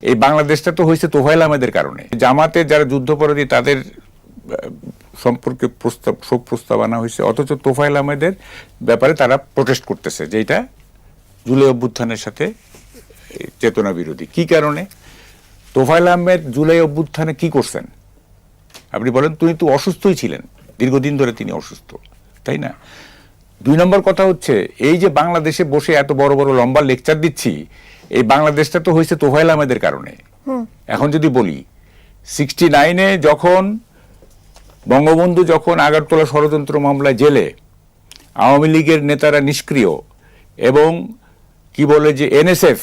এই বাংলাদেশটা তো হয়েছে তোফায়েল আহমেদের কারণে। জামাতের যারা যুদ্ধাপরাধী তাদের সম্পর্কে শোক প্রস্তাব আনা হয়েছে, অথচ তোফায়েল আহমেদের ব্যাপারে তারা প্রোটেস্ট করতেছে, যেটা জুলাই অভ্যুত্থানের সাথে চেতনা বিরোধী। কি কারণে? তোফায়েল আহমেদ জুলাই অভ্যুত্থানে কি করছেন আপনি বলেন? তিনি তো অসুস্থই ছিলেন, দীর্ঘদিন ধরে তিনি অসুস্থ, তাই না? 2 নম্বর কথা হচ্ছে, এই যে বাংলাদেশে বসে এত বড় বড় লম্বা লেকচার দিচ্ছি, এই বাংলাদেশটা তো হয়েছে তোফায়েল আহমেদের কারণে। এখন যদি বলি 69-এ যখন বঙ্গবন্ধু যখন আগরতলা ষড়যন্ত্র মামলায় জেলে, আওয়ামী লীগের নেতারা নিষ্ক্রিয় এবং কি বলে যে এনএসএফ,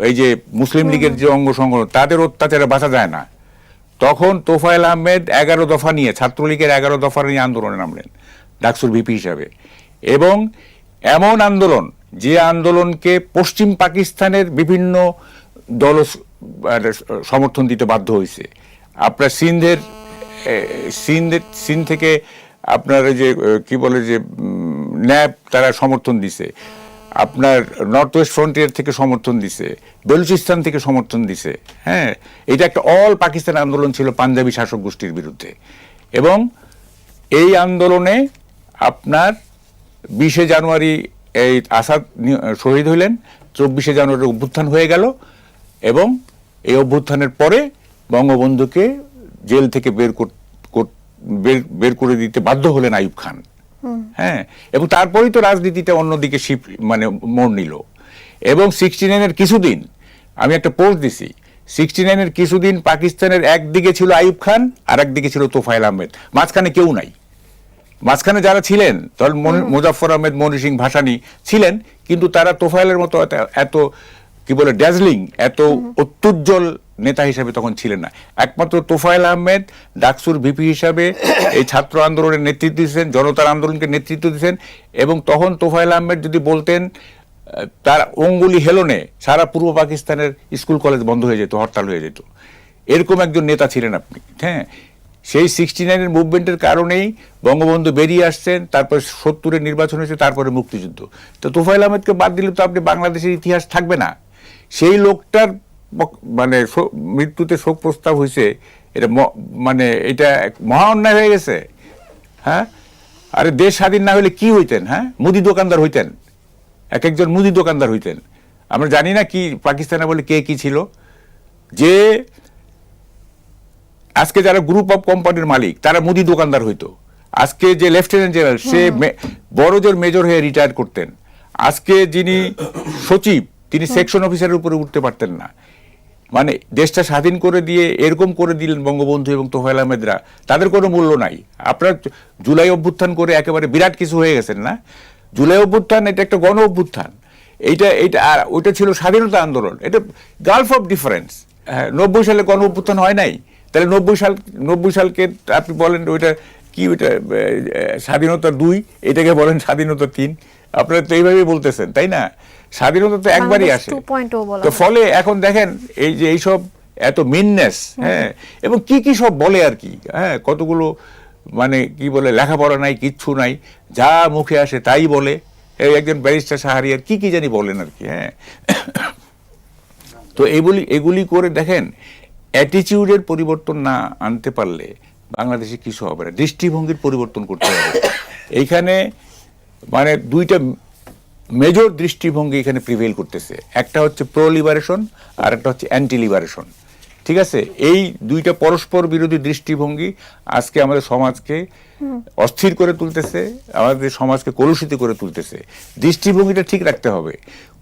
এই যে মুসলিম লীগের যে অঙ্গ সংগঠন, তাদের অত্যাচারে বাঁচা যায় না, তখন তোফায়েল আহমেদ 11 দফা নিয়ে, ছাত্রলীগের 11 দফা নিয়ে আন্দোলনে নামলেন ডাকসুর ভিপি হিসাবে। এবং এমন আন্দোলন, যে আন্দোলনকে পশ্চিম পাকিস্তানের বিভিন্ন দল সমর্থন দিতে বাধ্য হয়েছে। আপনার সিন্ধ থেকে আপনার যে কি বলে যে ন্যাপ, তারা সমর্থন দিছে। আপনার নর্থ ওয়েস্ট ফ্রন্টিয়ার থেকে সমর্থন দিছে, বেলুচিস্তান থেকে সমর্থন দিছে। হ্যাঁ, এটা একটা অল পাকিস্তান আন্দোলন ছিল পাঞ্জাবি শাসক গোষ্ঠীর বিরুদ্ধে। এবং এই আন্দোলনে আপনার 20শে জানুয়ারি এই আসাদ শহীদ হইলেন, 24শে জানুয়ারি অভ্যুত্থান হয়ে গেল। এবং এই অভ্যুত্থানের পরে বঙ্গবন্ধুকে জেল থেকে বের করে দিতে বাধ্য হলেন আইয়ুব খান। হ্যাঁ, এবং তারপরেই তো রাজনীতিটা অন্যদিকে মানে মোড় নিল। এবং 69-এর কিছুদিন, আমি একটা পোস্ট দিছি, 69-এর কিছুদিন পাকিস্তানের একদিকে ছিল আইয়ুব খান, আর একদিকে ছিল তোফায়েল আহমেদ, মাঝখানে কেউ নাই। মাঝখানে যারা ছিলেন, ধর মুজাফফর আহমেদ, মনি সিং ভাসানী ছিলেন, কিন্তু তারা তোফায়েলের মতো এত কি বলে ড্যাজলিং, এত অত্যুজ্জ্বল নেতা হিসেবে তখন ছিলেন না। একমাত্র তোফায়েল আহমেদ ডাকসুর ভিপি হিসাবে এই ছাত্র আন্দোলনের নেতৃত্ব দিয়েছেন, জনতার আন্দোলনকে নেতৃত্ব দিয়েছেন। এবং তখন তোফায়েল আহমেদ যদি বলতেন, তার অঙ্গুলি হেলনে সারা পূর্ব পাকিস্তানের স্কুল কলেজ বন্ধ হয়ে যেত, হরতাল হয়ে যেত। এরকম একজন নেতা ছিলেন আপনি। হ্যাঁ, সেই 69-এর মুভমেন্টের কারণেই বঙ্গবন্ধু বেরিয়ে আসছেন, তারপর 70-এর নির্বাচন হয়েছে, তারপরে মুক্তিযুদ্ধ। তো তোফায়েল আহমেদকে বাদ দিলে তো আপনি বাংলাদেশের ইতিহাস থাকবে না। সেই লোকটার মানে মৃত্যুতে শোক প্রস্তাব হয়েছে, এটা মানে এটা মহা অন্যায় হয়ে গেছে। হ্যাঁ, আরে দেশ স্বাধীন না হলে কি হইতেন? হ্যাঁ, মুদি দোকানদার হইতেন, একজন মুদি দোকানদার হইতেন। আমরা জানি না কি পাকিস্তানে বলে কে কি ছিল। যে আজকে যারা গ্রুপ অফ কোম্পানির মালিক, তারা মুদি দোকানদার হইতো। আজকে যে লেফটেন্যান্ট জেনারেল, সে বড় জোর মেজর হয়ে রিটায়ার করতেন। আজকে যিনি সচিব, তিনি সেকশন অফিসারের উপরে উঠতে পারতেন না। মানে দেশটা স্বাধীন করে দিয়ে এরকম করে দিলেন বঙ্গবন্ধু এবং তোফায়েল আহমেদরা, তাদের কোনো মূল্য নাই। আপনার জুলাই অভ্যুত্থান করে একেবারে বিরাট কিছু হয়ে গেছেন না। জুলাই অভ্যুত্থান এটা একটা গণ অভ্যুত্থান, এইটা আর ওইটা ছিল স্বাধীনতা আন্দোলন। এটা গালফ অফ ডিফারেন্স। 90 সালে গণ অভ্যুত্থান হয় নাই, তাহলে 90 সালকে আপনি বলেন ওইটা কি, ওইটা স্বাধীনতা 2, এটাকে বলেন স্বাধীনতা 3। আপনারা তো এইভাবেই বলতেছেন, তাই না? স্বাধীনতা তো একবারই আসে। তো ফলে এখন দেখেন এই যে এইসব এত মিননেস, হ্যাঁ, এবং কি কি সব বলে আর কি। হ্যাঁ, কতগুলো মানে কি বলে, লেখাপড়া নাই, কিচ্ছু নাই, যা মুখে আসে তাই বলে। একজন ব্যারিস্টার শাহরিয়ার কি কি জানি বলেন আর কি। হ্যাঁ, তো এগুলি করে দেখেন, অ্যাটিটিউডের পরিবর্তন না আনতে পারলে বাংলাদেশে কিছু হবে না। দৃষ্টিভঙ্গির পরিবর্তন করতে হবে। এইখানে মানে 2টা মেজর দৃষ্টিভঙ্গি এখানে প্রিভেল করতেছে। একটা হচ্ছে প্রো লিবারেশন, আর একটা হচ্ছে অ্যান্টি লিবারেশন। ঠিক আছে, এই 2টা পরস্পর বিরোধী দৃষ্টিভঙ্গি আজকে আমাদের সমাজকে অস্থির করে তুলতেছে, আমাদের সমাজকে কলুষিত করে তুলতেছে। দৃষ্টিভঙ্গিটা ঠিক রাখতে হবে।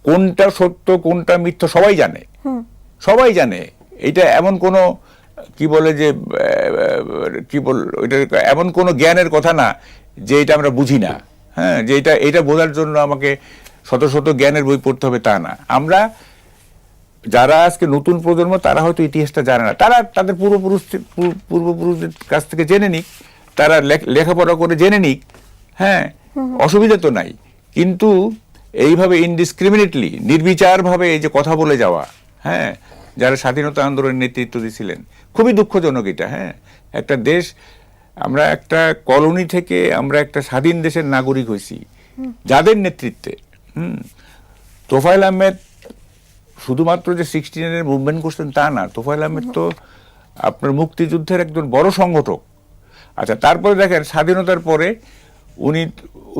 কোনটা সত্য কোনটা মিথ্যা সবাই জানে, সবাই জানে। এটা এমন কোনো কি বলে যে কি বল, ওইটা এমন কোনো জ্ঞানের কথা না যে এটা আমরা বুঝি না। হ্যাঁ, যে এটা বোঝার জন্য আমাকে শত শত জ্ঞানের বই পড়তে হবে তা না। আমরা যারা আজকে নতুন প্রজন্ম, তারা হয়তো ইতিহাসটা জানে না, তারা তাদের পূর্বপুরুষদের কাছ থেকে জেনে নিক, তারা লেখাপড়া করে জেনে নিক। হ্যাঁ, অসুবিধা তো নাই। কিন্তু এইভাবে ইনডিসক্রিমিনেটলি, নির্বিচারভাবে এই যে কথা বলে যাওয়া, হ্যাঁ, যারা স্বাধীনতা আন্দোলনের নেতৃত্ব দিয়েছিলেন, খুবই দুঃখজনক এটা। হ্যাঁ, একটা দেশ, আমরা একটা কলোনি থেকে আমরা একটা স্বাধীন দেশের নাগরিক হয়েছি যাদের নেতৃত্বে। তোফায়েল আহমেদ শুধুমাত্র যে 69-এর মুভমেন্ট করছেন তা না, তোফায়েল আহমেদ তো আপনার মুক্তিযুদ্ধের একজন বড় সংগঠক। আচ্ছা, তারপরে দেখেন স্বাধীনতার পরে উনি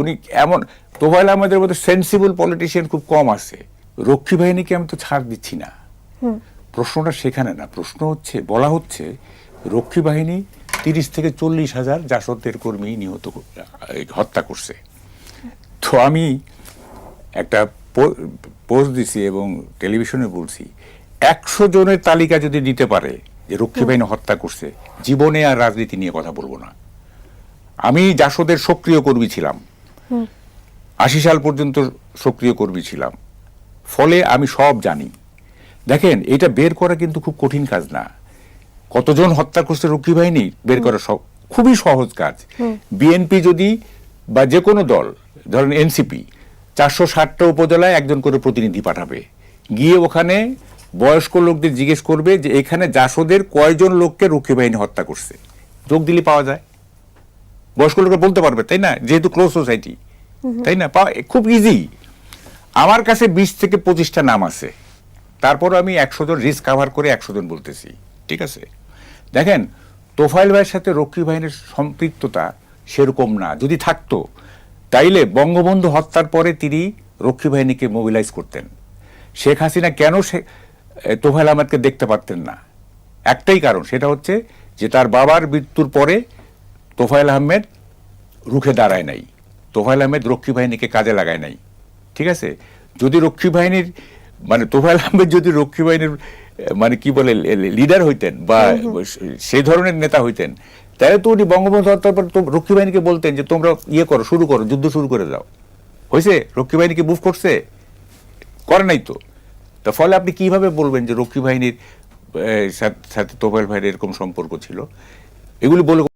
উনি এমন, তোফায়েল আহমেদের মধ্যে সেন্সিবল পলিটিশিয়ান খুব কম আছে। রক্ষী বাহিনীকে আমি তো ছাড় দিচ্ছি না, প্রশ্নটা সেখানে না। প্রশ্ন হচ্ছে, বলা হচ্ছে রক্ষী বাহিনী 30 থেকে 40 হাজার জাসদের কর্মী হত্যা করছে। তো আমি একটা পোস্ট দিছি এবং টেলিভিশনে বলছি, 100 জনের তালিকা যদি দিতে পারে যে রক্ষী বাহিনী হত্যা করছে, জীবনে আর রাজনীতি নিয়ে কথা বলবো না। আমি জাসদের সক্রিয় কর্মী ছিলাম, 80 সাল পর্যন্ত সক্রিয় কর্মী ছিলাম, ফলে আমি সব জানি। দেখেন, এটা বের করা কিন্তু খুব কঠিন কাজ না। কতজন হত্যা করছে রক্ষী বাহিনী বের করা খুবই সহজ কাজ। বিএনপি যদি বা যে কোনো দল, ধরেন এনসিপি, 460টা উপজেলায় একজন করে প্রতিনিধি পাঠাবে, গিয়ে ওখানে বয়স্ক লোকদের জিজ্ঞেস করবে যে এখানে জাসদের কয়জন লোককে রক্ষী বাহিনী হত্যা করছে, যোগ দিলে পাওয়া যায়। বয়স্ক লোকরা বলতে পারবে, তাই না, যেহেতু ক্লোজ সোসাইটি, তাই না, খুব ইজি। আমার কাছে 20 থেকে 25টা নাম আছে, তারপর আমি 100 জন রিস্ক কাভার করে 100 জন বলতেছি, ঠিক আছে। দেখেন, তোফায়েল ভাইয়ের সাথে রক্ষী বাহিনীর সম্পৃক্ততা সেরকম না। যদি থাকতো তাইলে বঙ্গবন্ধু হত্যার পরে তিনি রক্ষী বাহিনীকে মোবিলাইজ করতেন। শেখ হাসিনা কেন তোফায়েল আহমেদকে দেখতে পারতেন না? একটাই কারণ, সেটা হচ্ছে যে তার বাবার মৃত্যুর পরে তোফায়েল আহমেদ রুখে দাঁড়ায় নাই, তোফায়েল আহমেদ রক্ষী বাহিনীকে কাজে লাগায় নাই, ঠিক আছে। যদি রক্ষী বাহিনীর মানে তোফায়েল আহমেদ যদি রক্ষী বাহিনীর মানে কি বলে লিডার হইতেন বা সেই ধরনের নেতা হইতেন, তাহলে তো উনি বঙ্গবন্ধু হত্যার পর রক্ষী বাহিনীকে বলতেন যে তোমরা করো, শুরু করো, যুদ্ধ শুরু করে দাও। হয়েছে? রক্ষী বাহিনীকে মুভ করছে? করে নাই তো। তা ফলে আপনি কিভাবে বলবেন যে রক্ষী বাহিনীর সাথে তোফায়েল ভাইয়ের এরকম সম্পর্ক ছিল? এগুলি বলে